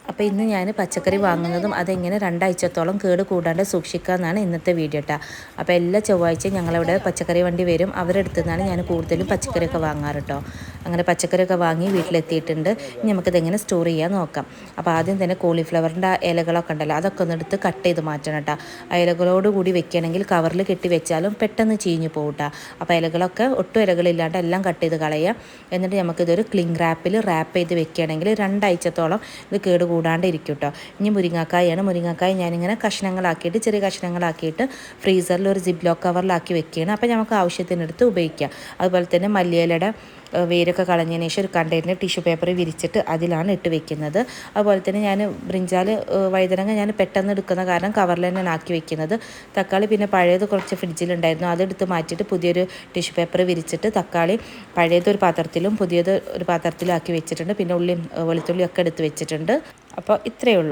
അപ്പോൾ ഇന്ന് ഞാൻ പച്ചക്കറി വാങ്ങുന്നതും അതെങ്ങനെ രണ്ടാഴ്ചത്തോളം കേട് കൂടാണ്ട് സൂക്ഷിക്കുക എന്നാണ് ഇന്നത്തെ വീഡിയോ കേട്ടോ. അപ്പോൾ എല്ലാ ചൊവ്വാഴ്ചയും ഞങ്ങളിവിടെ പച്ചക്കറി വണ്ടി വരും, അവരുടെ അടുത്ത് നിന്നാണ് ഞാൻ കൂടുതലും പച്ചക്കറിയൊക്കെ വാങ്ങാറ് കേട്ടോ. അങ്ങനെ പച്ചക്കറിയൊക്കെ വാങ്ങി വീട്ടിലെത്തിയിട്ടുണ്ട്. ഇനി നമുക്കിതെങ്ങനെ സ്റ്റോർ ചെയ്യാൻ നോക്കാം. അപ്പോൾ ആദ്യം തന്നെ കോളിഫ്ലവറിൻ്റെ ഇലകളൊക്കെ ഉണ്ടല്ലോ, അതൊക്കെ ഒന്ന് എടുത്ത് കട്ട് ചെയ്ത് മാറ്റണം കേട്ടോ. ആ ഇലകളോട് കൂടി വെക്കുകയാണെങ്കിൽ കവറിൽ കെട്ടി വെച്ചാലും പെട്ടെന്ന് ചീഞ്ഞ് പോകും കേട്ടോ. അപ്പോൾ ഇലകളൊക്കെ ഒട്ടും ഇലകളില്ലാണ്ട് എല്ലാം കട്ട് ചെയ്ത് കളയുക. എന്നിട്ട് നമുക്കിതൊരു ക്ലിംഗ് റാപ്പിൽ റാപ്പ് ചെയ്ത് വെക്കുകയാണെങ്കിൽ രണ്ടാഴ്ചത്തോളം ഇത് കേട് കൂടാണ്ട് ഇരിക്കും കേട്ടോ. ഇനി മുരിങ്ങാക്കായാണ്. മുരിങ്ങാക്കായ ഞാനിങ്ങനെ കഷ്ണങ്ങളാക്കിയിട്ട് ചെറിയ കഷ്ണങ്ങളാക്കിയിട്ട് ഫ്രീസറിൽ ഒരു സിപ്പ് ലോക്ക് കവറിലാക്കി വെക്കുകയാണ്. അപ്പോൾ നമുക്ക് ആവശ്യത്തിനെടുത്ത് ഉപയോഗിക്കാം. അതുപോലെ തന്നെ മല്ലിയിലയുടെ വേരൊക്കെ കളഞ്ഞതിന് ശേഷം ഒരു കണ്ടെയ്നർ ടിഷ്യൂ പേപ്പർ വിരിച്ചിട്ട് അതിലാണ് ഇട്ട് വെക്കുന്നത്. അതുപോലെ തന്നെ ഞാൻ ബ്രിഞ്ചാൽ വഴുതനങ്ങ ഞാൻ പെട്ടെന്ന് എടുക്കുന്ന കാരണം കവറിൽ തന്നെയാണ് ആക്കി വെക്കുന്നത്. തക്കാളി പിന്നെ പഴയത് കുറച്ച് ഫ്രിഡ്ജിലുണ്ടായിരുന്നു, അതെടുത്ത് മാറ്റിയിട്ട് പുതിയൊരു ടിഷ്യൂ പേപ്പർ വിരിച്ചിട്ട് തക്കാളി പഴയതൊരു പാത്രത്തിലും പുതിയത് ഒരു പാത്രത്തിലും ആക്കി വെച്ചിട്ടുണ്ട്. പിന്നെ ഉള്ളിയും വെളുത്തുള്ളിയും ഒക്കെ എടുത്ത് വെച്ചിട്ടുണ്ട്. അപ്പോൾ ഇത്രയേ ഉള്ളൂ.